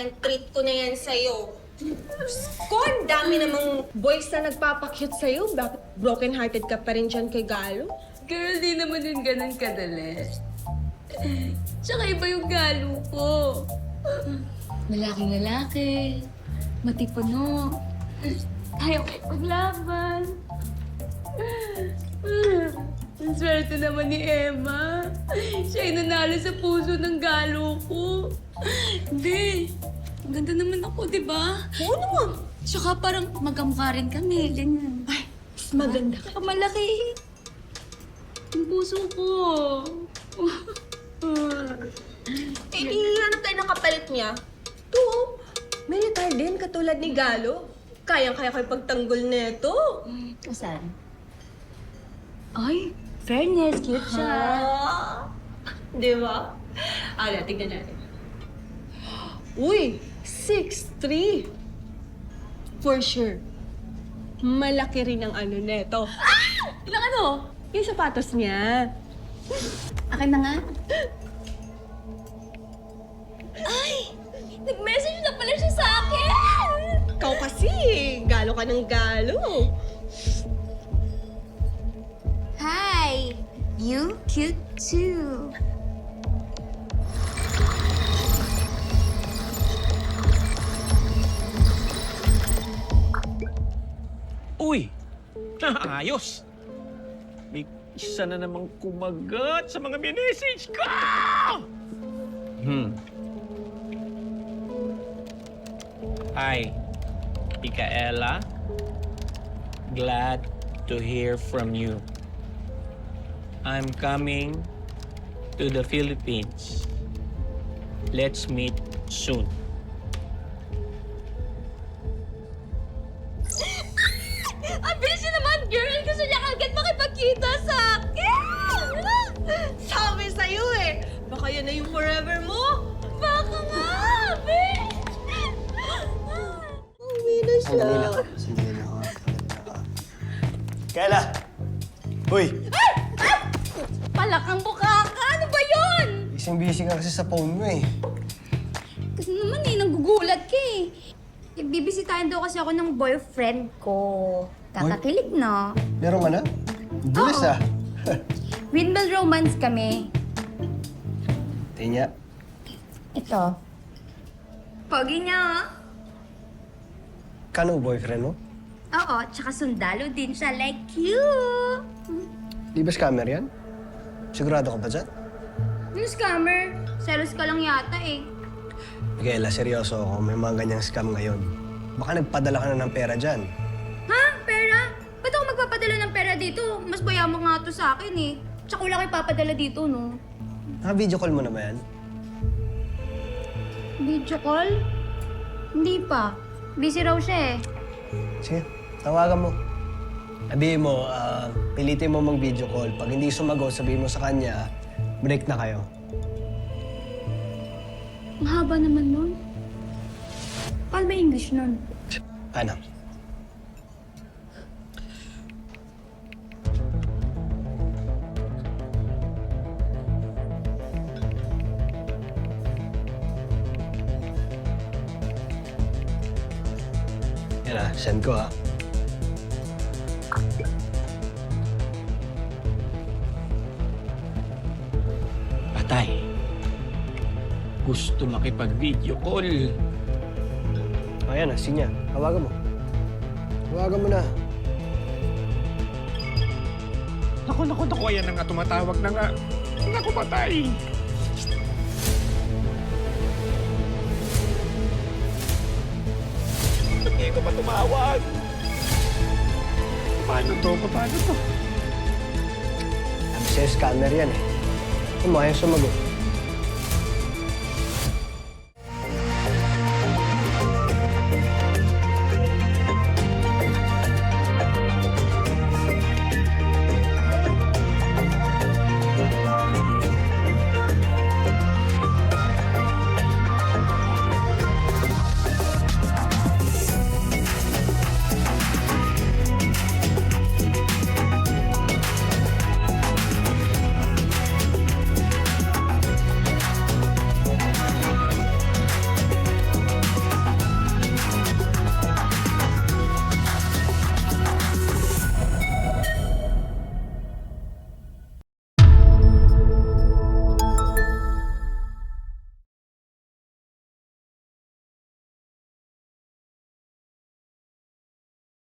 yan. Treat ko na yan sa'yo. Ko, ang dami namang boys na nagpapakyut sa'yo. Bakit broken-hearted ka pa rin dyan kay Galo? Girl, di naman yun ganun kadali. Tsaka iba yung galo ko. Lalaking lalaki. Matipuno. Ayaw kayo paglaban. Ang swerte naman ni Emma. Siya yung nanalo sa puso ng galo ko. Hindi. Ang ganda naman ako, di ba? Oo naman. Tsaka parang magkamukha rin kami. Ganyan. Ay, mas maganda ka. Tsaka malaki. Ang puso ko. Eh, hanap tayo ng kapalit niya. To, militar din, katulad ni Galo. Kayang-kaya kayo pagtanggol neto. Saan? Ay, fairness. Cute siya. Di ba? Tignan natin. Uy, 6'3". For sure. Malaki rin ang ano neto. Ilang ano? Yung sapatos niya. Akin na nga. Ay! Nag-message na pala siya sa akin! Ikaw kasi, galo ka ng galo. Hi! You cute too. Uy! Ayos! May isa na namang kumagat sa mga minessage ko! Hi, Micaela. Glad to hear from you. I'm coming to the Philippines. Let's meet soon. Ang bilis niya naman, girl! Gusto niya agad makipagkita sa akin! Sabi sa'yo eh, baka yan na yung forever mo. Baka nga, be! Uwi na siya. Sandali lang ako. Kayla! Uy! Palakang bukaka! Ano ba yun? Busy ka kasi sa phone mo eh. Kasi naman nagugulat ka eh. Bibisitahin daw kasi ako ng boyfriend ko. Kakakilig, no? Meron ka na? Bilis ah. Windmill romance kami. Tinya. Ito. Pogi niya, oh. Kano boyfriend mo? Oo, tsaka sundalo din siya like you. Di ba scammer yan? Sigurado ka ba dyan? Yung scammer, selos ka lang yata eh. Kayla, seryoso ako. May mga ganyang scam ngayon. Baka nagpadala ka na ng pera dyan. Ha? Pera? Ba't ako magpapadala ng pera dito? Mas bayamo nga to sa akin eh. Tsaka wala kayo papadala dito, no? Naka-video call mo na ba yan? Video call? Hindi pa. Busy raw siya eh. Sige, tawagan mo. Sabihin mo, pilitin mo mag-video call. Pag hindi sumagot, sabihin mo sa kanya, break na kayo. Ang haba naman nun. Paano ba English nun? Ano? Yan ah, send ko ah. Patay. Gusto makipag-video call. Ayan ah, sinya. Tawagan mo. Tawagan mo na. Naku, ayan na nga, tumatawag na nga. Naku, patay. Hindi ko pa tumawag. Paano to? Sabi sa'yo, scammer yan eh. Ayaw sumagot.